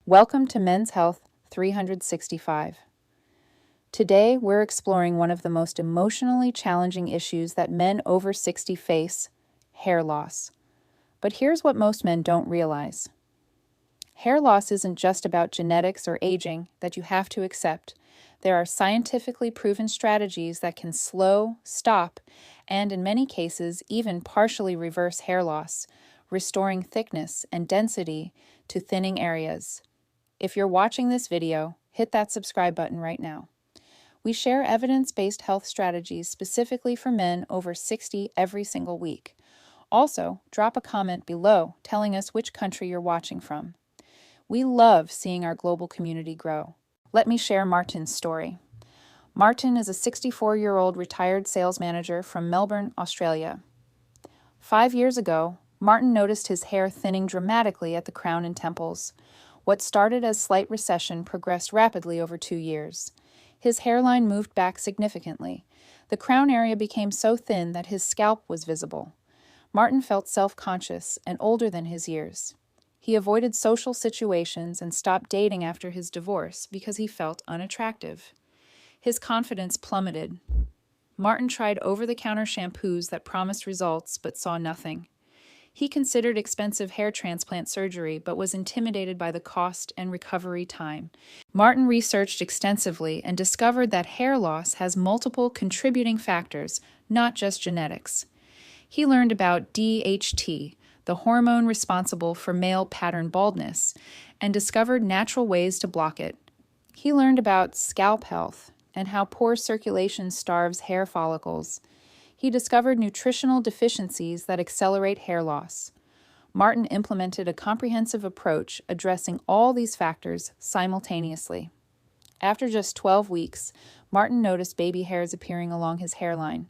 Welcome to Men's Health 365. Today, we're exploring one of the most emotionally challenging issues that men over 60 face: hair loss. But here's what most men don't realize. Hair loss isn't just about genetics or aging that you have to accept. There are scientifically proven strategies that can slow, stop, and in many cases, even partially reverse hair loss, restoring thickness and density to thinning areas. If you're watching this video, hit that subscribe button right now. We share evidence-based health strategies specifically for men over 60 every single week. Also, drop a comment below telling us which country you're watching from. We love seeing our global community grow. Let me share Martin's story. Martin is a 64-year-old retired sales manager from Melbourne, Australia. 5 years ago, Martin noticed his hair thinning dramatically at the crown and temples. What started as slight recession progressed rapidly over 2 years. His hairline moved back significantly. The crown area became so thin that his scalp was visible. Martin felt self-conscious and older than his years. He avoided social situations and stopped dating after his divorce because he felt unattractive. His confidence plummeted. Martin tried over-the-counter shampoos that promised results but saw nothing. He considered expensive hair transplant surgery but was intimidated by the cost and recovery time. Martin researched extensively and discovered that hair loss has multiple contributing factors, not just genetics. He learned about DHT, the hormone responsible for male pattern baldness, and discovered natural ways to block it. He learned about scalp health and how poor circulation starves hair follicles. He discovered nutritional deficiencies that accelerate hair loss. Martin implemented a comprehensive approach addressing all these factors simultaneously. After just 12 weeks, Martin noticed baby hairs appearing along his hairline.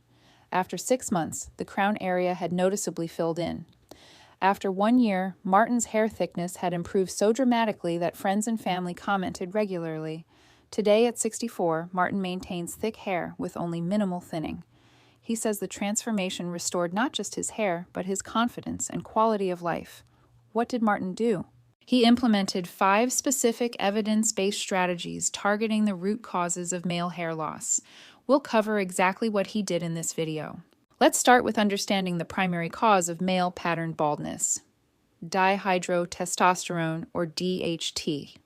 After 6 months, the crown area had noticeably filled in. After 1 year, Martin's hair thickness had improved so dramatically that friends and family commented regularly. Today, at 64, Martin maintains thick hair with only minimal thinning. He says the transformation restored not just his hair, but his confidence and quality of life. What did Martin do? He implemented 5 specific evidence-based strategies targeting the root causes of male hair loss. We'll cover exactly what he did in this video. Let's start with understanding the primary cause of male pattern baldness: dihydrotestosterone, or DHT.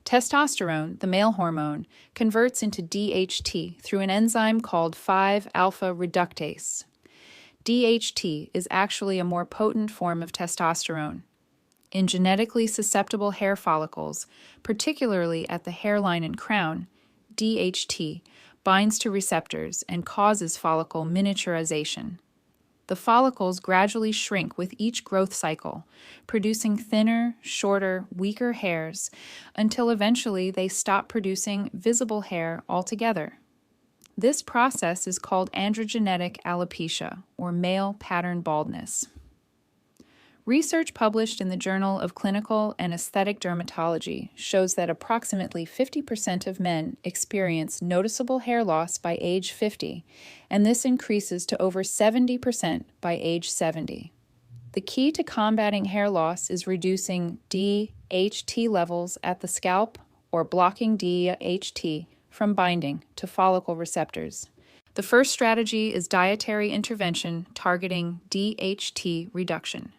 Testosterone, the male hormone, converts into DHT through an enzyme called 5-alpha reductase. DHT is actually a more potent form of testosterone. In genetically susceptible hair follicles, particularly at the hairline and crown, DHT binds to receptors and causes follicle miniaturization. The follicles gradually shrink with each growth cycle, producing thinner, shorter, weaker hairs until eventually they stop producing visible hair altogether. This process is called androgenetic alopecia, or male pattern baldness. Research published in the Journal of Clinical and Aesthetic Dermatology shows that approximately 50% of men experience noticeable hair loss by age 50, and this increases to over 70% by age 70. The key to combating hair loss is reducing DHT levels at the scalp or blocking DHT from binding to follicle receptors. The first strategy is dietary intervention targeting DHT reduction.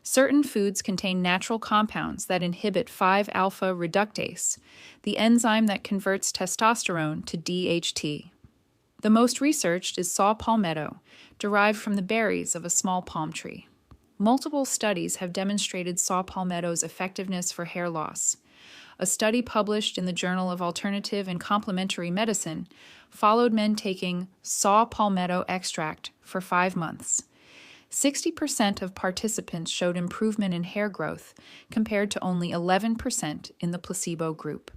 Certain foods contain natural compounds that inhibit 5-alpha reductase, the enzyme that converts testosterone to DHT. The most researched is saw palmetto, derived from the berries of a small palm tree. Multiple studies have demonstrated saw palmetto's effectiveness for hair loss. A study published in the Journal of Alternative and Complementary Medicine followed men taking saw palmetto extract for 5 months. 60% of participants showed improvement in hair growth, compared to only 11% in the placebo group.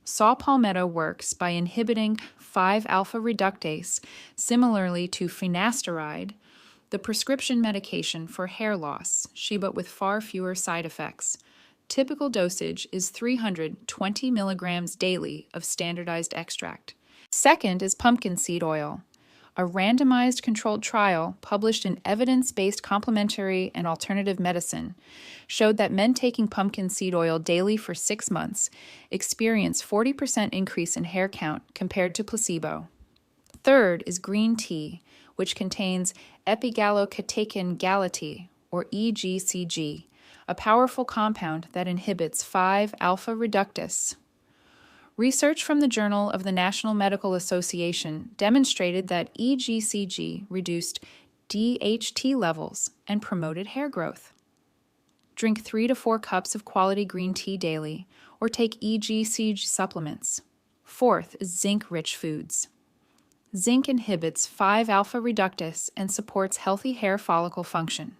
Saw palmetto works by inhibiting 5-alpha reductase, similarly to finasteride, the prescription medication for hair loss, but with far fewer side effects. Typical dosage is 320 milligrams daily of standardized extract. Second is pumpkin seed oil. A randomized controlled trial published in Evidence-Based Complementary and Alternative Medicine showed that men taking pumpkin seed oil daily for 6 months experienced 40% increase in hair count compared to placebo. Third is green tea, which contains epigallocatechin galatea, or EGCG, a powerful compound that inhibits 5-alpha reductase. Research from the Journal of the National Medical Association demonstrated that EGCG reduced DHT levels and promoted hair growth. Drink 3 to 4 cups of quality green tea daily, or take EGCG supplements. Fourth is zinc-rich foods. Zinc inhibits 5-alpha reductase and supports healthy hair follicle function.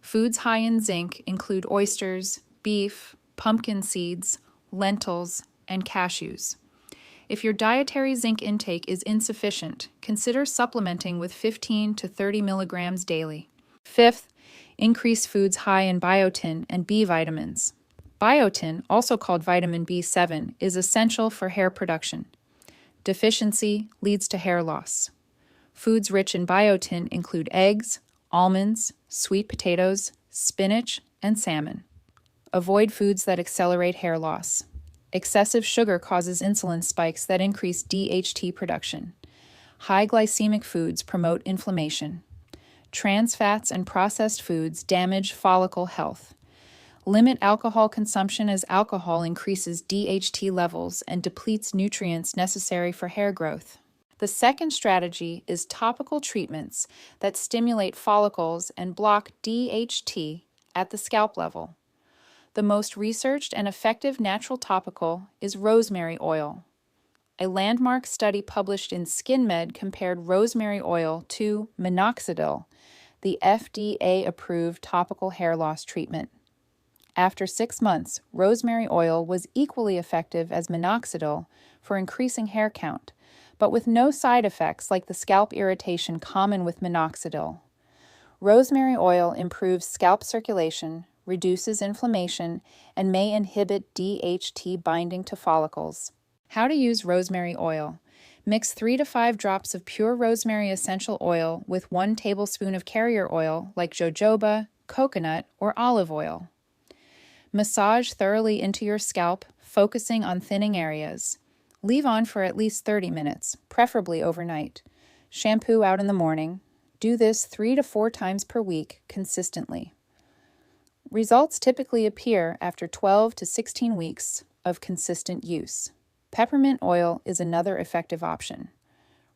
Foods high in zinc include oysters, beef, pumpkin seeds, lentils, and cashews. If your dietary zinc intake is insufficient, consider supplementing with 15 to 30 milligrams daily. Fifth, increase foods high in biotin and B vitamins. Biotin, also called vitamin B7, is essential for hair production. Deficiency leads to hair loss. Foods rich in biotin include eggs, almonds, sweet potatoes, spinach, and salmon. Avoid foods that accelerate hair loss. Excessive sugar causes insulin spikes that increase DHT production. High glycemic foods promote inflammation. Trans fats and processed foods damage follicle health. Limit alcohol consumption as alcohol increases DHT levels and depletes nutrients necessary for hair growth. The second strategy is topical treatments that stimulate follicles and block DHT at the scalp level. The most researched and effective natural topical is rosemary oil. A landmark study published in SkinMed compared rosemary oil to Minoxidil, the FDA-approved topical hair loss treatment. After 6 months, rosemary oil was equally effective as Minoxidil for increasing hair count, but with no side effects like the scalp irritation common with Minoxidil. Rosemary oil improves scalp circulation, reduces inflammation, and may inhibit DHT binding to follicles. How to use rosemary oil. Mix 3 to 5 drops of pure rosemary essential oil with 1 tablespoon of carrier oil like jojoba, coconut, or olive oil. Massage thoroughly into your scalp, focusing on thinning areas. Leave on for at least 30 minutes, preferably overnight. Shampoo out in the morning. Do this 3 to 4 times per week consistently. Results typically appear after 12 to 16 weeks of consistent use. Peppermint oil is another effective option.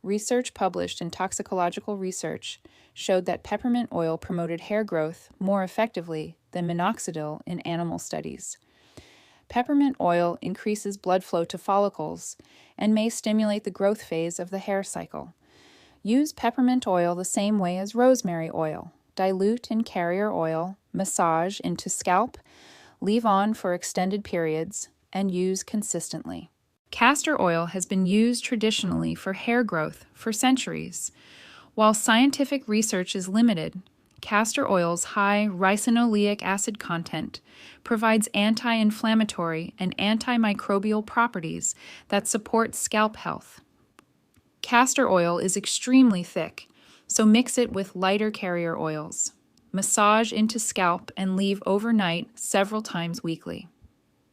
Research published in Toxicological Research showed that peppermint oil promoted hair growth more effectively than Minoxidil in animal studies. Peppermint oil increases blood flow to follicles and may stimulate the growth phase of the hair cycle. Use peppermint oil the same way as rosemary oil. Dilute in carrier oil, massage into scalp, leave on for extended periods, and use consistently. Castor oil has been used traditionally for hair growth for centuries. While scientific research is limited, castor oil's high ricinoleic acid content provides anti-inflammatory and antimicrobial properties that support scalp health. Castor oil is extremely thick, so mix it with lighter carrier oils. Massage into scalp and leave overnight several times weekly.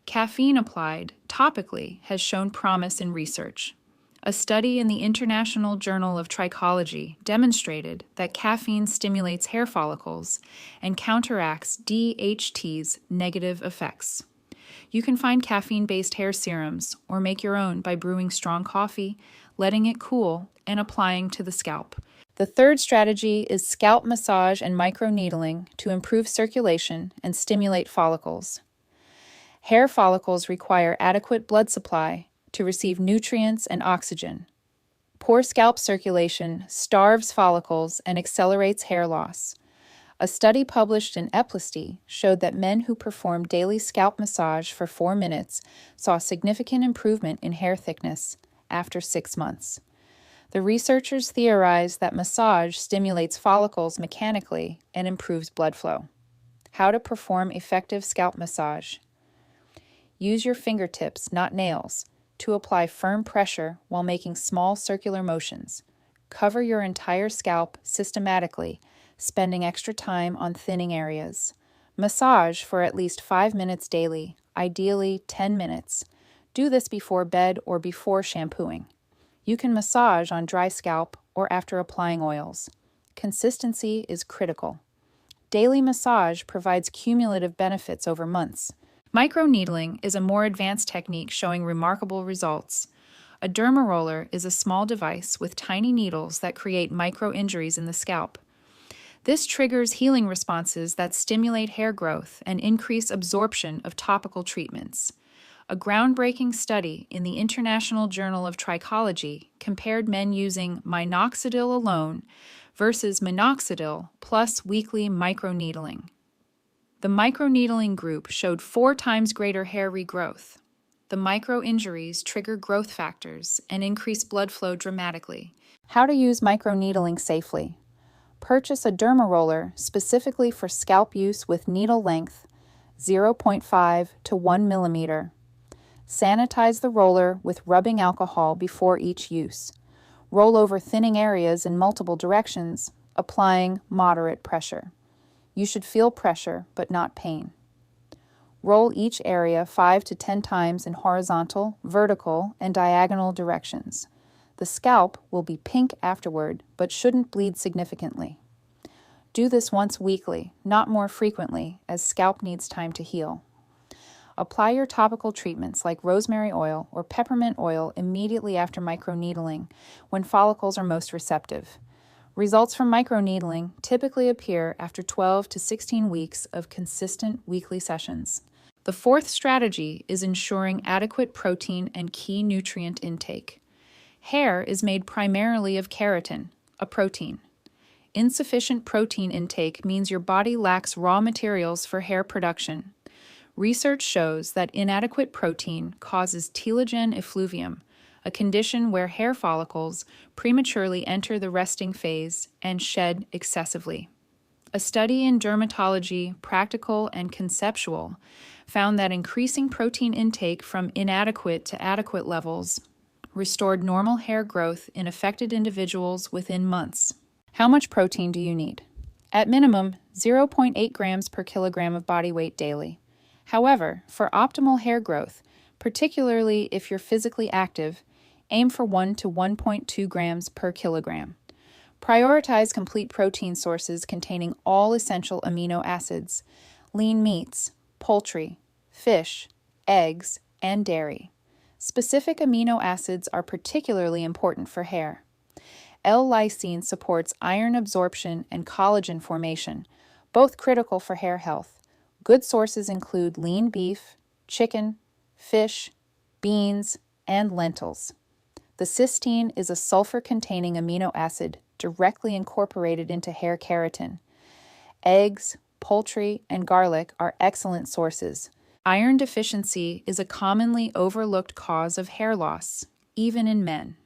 Caffeine applied topically has shown promise in research. A study in the International Journal of Trichology demonstrated that caffeine stimulates hair follicles and counteracts DHT's negative effects. You can find caffeine-based hair serums or make your own by brewing strong coffee, letting it cool, and applying to the scalp. The third strategy is scalp massage and microneedling to improve circulation and stimulate follicles. Hair follicles require adequate blood supply to receive nutrients and oxygen. Poor scalp circulation starves follicles and accelerates hair loss. A study published in Epilepsy showed that men who performed daily scalp massage for 4 minutes saw significant improvement in hair thickness after 6 months. The researchers theorized that massage stimulates follicles mechanically and improves blood flow. How to perform effective scalp massage. Use your fingertips, not nails, to apply firm pressure while making small circular motions. Cover your entire scalp systematically, spending extra time on thinning areas. Massage for at least 5 minutes daily, ideally 10 minutes. Do this before bed or before shampooing. You can massage on dry scalp or after applying oils. Consistency is critical. Daily massage provides cumulative benefits over months. Microneedling is a more advanced technique showing remarkable results. A derma roller is a small device with tiny needles that create micro-injuries in the scalp. This triggers healing responses that stimulate hair growth and increase absorption of topical treatments. A groundbreaking study in the International Journal of Trichology compared men using Minoxidil alone versus Minoxidil plus weekly microneedling. The microneedling group showed 4 times greater hair regrowth. The micro-injuries trigger growth factors and increase blood flow dramatically. How to use microneedling safely. Purchase a derma roller specifically for scalp use with needle length 0.5 to 1 millimeter. Sanitize the roller with rubbing alcohol before each use. Roll over thinning areas in multiple directions, applying moderate pressure. You should feel pressure, but not pain. Roll each area 5 to 10 times in horizontal, vertical, and diagonal directions. The scalp will be pink afterward, but shouldn't bleed significantly. Do this once weekly, not more frequently, as scalp needs time to heal. Apply your topical treatments like rosemary oil or peppermint oil immediately after microneedling when follicles are most receptive. Results from microneedling typically appear after 12 to 16 weeks of consistent weekly sessions. The 4th strategy is ensuring adequate protein and key nutrient intake. Hair is made primarily of keratin, a protein. Insufficient protein intake means your body lacks raw materials for hair production. Research shows that inadequate protein causes telogen effluvium, a condition where hair follicles prematurely enter the resting phase and shed excessively. A study in Dermatology, Practical and Conceptual found that increasing protein intake from inadequate to adequate levels restored normal hair growth in affected individuals within months. How much protein do you need? At minimum, 0.8 grams per kilogram of body weight daily. However, for optimal hair growth, particularly if you're physically active, aim for 1 to 1.2 grams per kilogram. Prioritize complete protein sources containing all essential amino acids, lean meats, poultry, fish, eggs, and dairy. Specific amino acids are particularly important for hair. L-lysine supports iron absorption and collagen formation, both critical for hair health. Good sources include lean beef, chicken, fish, beans, and lentils. The cysteine is a sulfur-containing amino acid directly incorporated into hair keratin. Eggs, poultry, and garlic are excellent sources. Iron deficiency is a commonly overlooked cause of hair loss, even in men.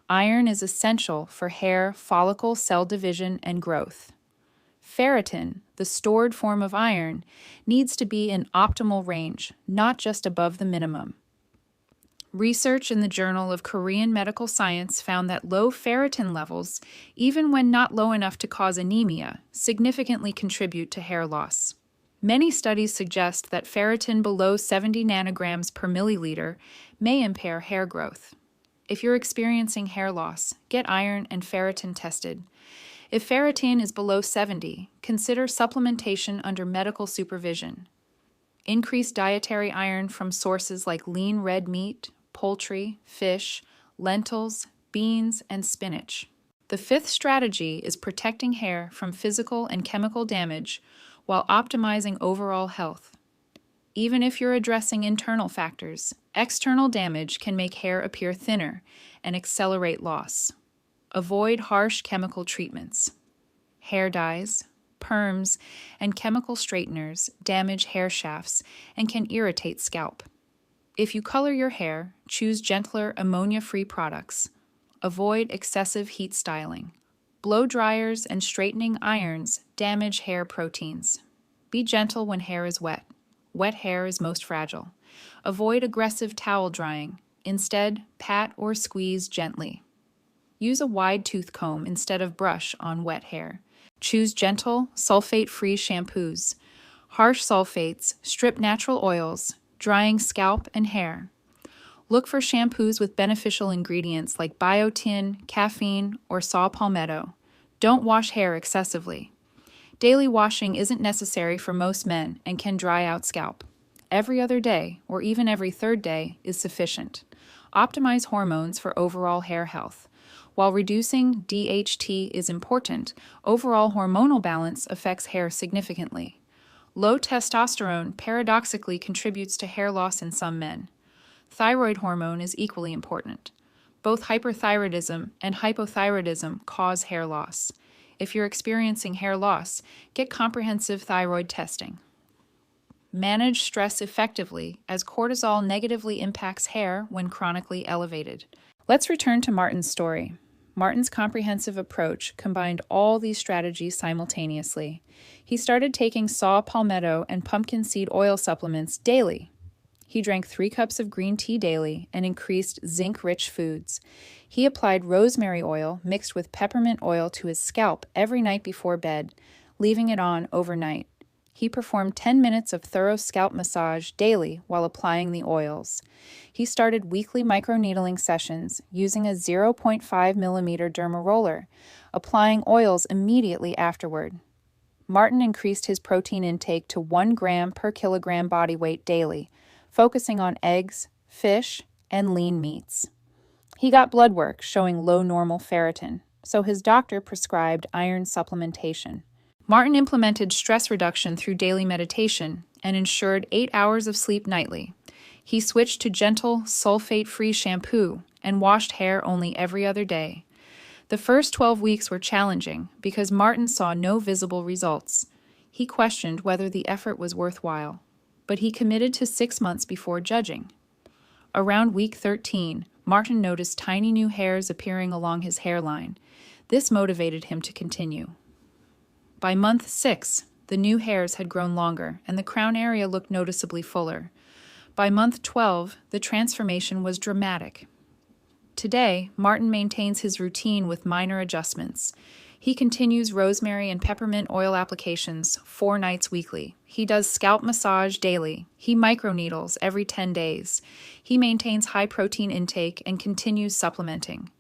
Iron is essential for hair follicle cell division and growth. Ferritin, the stored form of iron, needs to be in optimal range, not just above the minimum. Research in the Journal of Korean Medical Science found that low ferritin levels, even when not low enough to cause anemia, significantly contribute to hair loss. Many studies suggest that ferritin below 70 nanograms per milliliter may impair hair growth. If you're experiencing hair loss, get iron and ferritin tested. If ferritin is below 70, consider supplementation under medical supervision. Increase dietary iron from sources like lean red meat, poultry, fish, lentils, beans, and spinach. The 5th strategy is protecting hair from physical and chemical damage while optimizing overall health. Even if you're addressing internal factors, external damage can make hair appear thinner and accelerate loss. Avoid harsh chemical treatments. Hair dyes, perms, and chemical straighteners damage hair shafts and can irritate scalp. If you color your hair, choose gentler ammonia-free products. Avoid excessive heat styling. Blow dryers and straightening irons damage hair proteins. Be gentle when hair is wet. Wet hair is most fragile. Avoid aggressive towel drying. Instead, pat or squeeze gently. Use a wide tooth comb instead of brush on wet hair. Choose gentle, sulfate-free shampoos. Harsh sulfates strip natural oils, drying scalp and hair. Look for shampoos with beneficial ingredients like biotin, caffeine, or saw palmetto. Don't wash hair excessively. Daily washing isn't necessary for most men and can dry out scalp. Every other day, or even every third day, is sufficient. Optimize hormones for overall hair health. While reducing DHT is important, overall hormonal balance affects hair significantly. Low testosterone paradoxically contributes to hair loss in some men. Thyroid hormone is equally important. Both hyperthyroidism and hypothyroidism cause hair loss. If you're experiencing hair loss, get comprehensive thyroid testing. Manage stress effectively, as cortisol negatively impacts hair when chronically elevated. Let's return to Martin's story. Martin's comprehensive approach combined all these strategies simultaneously. He started taking saw palmetto and pumpkin seed oil supplements daily. He drank 3 cups of green tea daily and increased zinc-rich foods. He applied rosemary oil mixed with peppermint oil to his scalp every night before bed, leaving it on overnight. He performed 10 minutes of thorough scalp massage daily while applying the oils. He started weekly microneedling sessions using a 0.5 millimeter derma roller, applying oils immediately afterward. Martin increased his protein intake to 1 gram per kilogram body weight daily, focusing on eggs, fish, and lean meats. He got blood work showing low normal ferritin, so his doctor prescribed iron supplementation. Martin implemented stress reduction through daily meditation and ensured 8 hours of sleep nightly. He switched to gentle, sulfate-free shampoo and washed hair only every other day. The first 12 weeks were challenging because Martin saw no visible results. He questioned whether the effort was worthwhile, but he committed to 6 months before judging. Around week 13, Martin noticed tiny new hairs appearing along his hairline. This motivated him to continue. By month 6, the new hairs had grown longer and the crown area looked noticeably fuller. By month 12, the transformation was dramatic. Today, Martin maintains his routine with minor adjustments. He continues rosemary and peppermint oil applications 4 nights weekly. He does scalp massage daily. He microneedles every 10 days. He maintains high protein intake and continues supplementing.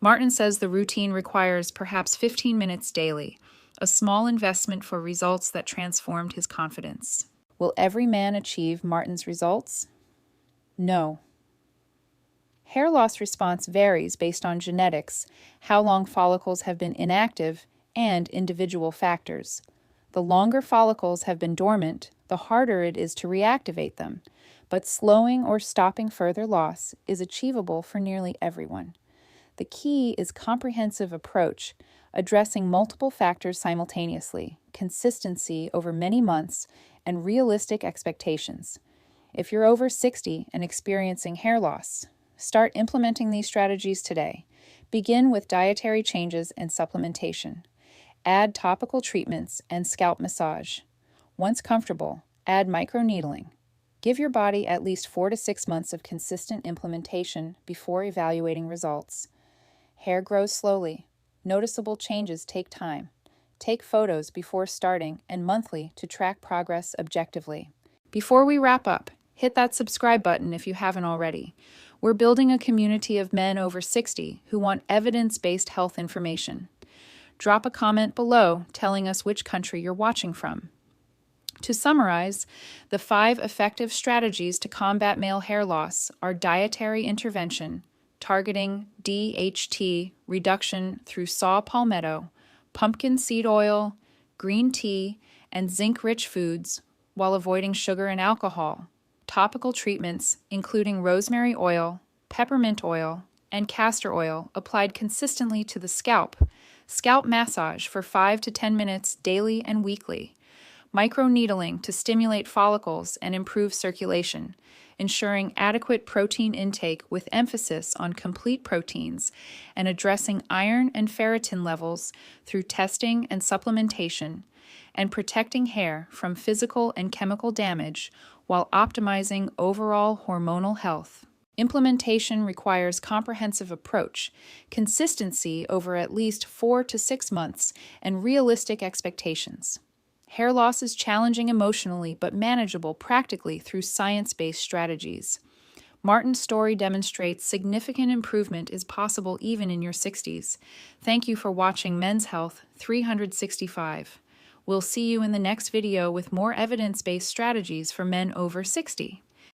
Martin says the routine requires perhaps 15 minutes daily, a small investment for results that transformed his confidence. Will every man achieve Martin's results? No. Hair loss response varies based on genetics, how long follicles have been inactive, and individual factors. The longer follicles have been dormant, the harder it is to reactivate them, but slowing or stopping further loss is achievable for nearly everyone. The key is comprehensive approach, addressing multiple factors simultaneously, consistency over many months, and realistic expectations. If you're over 60 and experiencing hair loss, start implementing these strategies today. Begin with dietary changes and supplementation. Add topical treatments and scalp massage. Once comfortable, add microneedling. Give your body at least 4 to 6 months of consistent implementation before evaluating results. Hair grows slowly. Noticeable changes take time. Take photos before starting and monthly to track progress objectively. Before we wrap up, hit that subscribe button if you haven't already. We're building a community of men over 60 who want evidence-based health information. Drop a comment below telling us which country you're watching from. To summarize, the 5 effective strategies to combat male hair loss are dietary intervention, targeting DHT reduction through saw palmetto, pumpkin seed oil, green tea, and zinc-rich foods, while avoiding sugar and alcohol, topical treatments including rosemary oil, peppermint oil, and castor oil applied consistently to the scalp massage for 5 to 10 minutes daily and weekly, microneedling to stimulate follicles and improve circulation, ensuring adequate protein intake with emphasis on complete proteins, and addressing iron and ferritin levels through testing and supplementation, and protecting hair from physical and chemical damage while optimizing overall hormonal health. Implementation requires comprehensive approach, consistency over at least 4 to 6 months, and realistic expectations. Hair loss is challenging emotionally but manageable practically through science-based strategies. Martin's story demonstrates significant improvement is possible even in your 60s. Thank you for watching Men's Health 365. We'll see you in the next video with more evidence-based strategies for men over 60.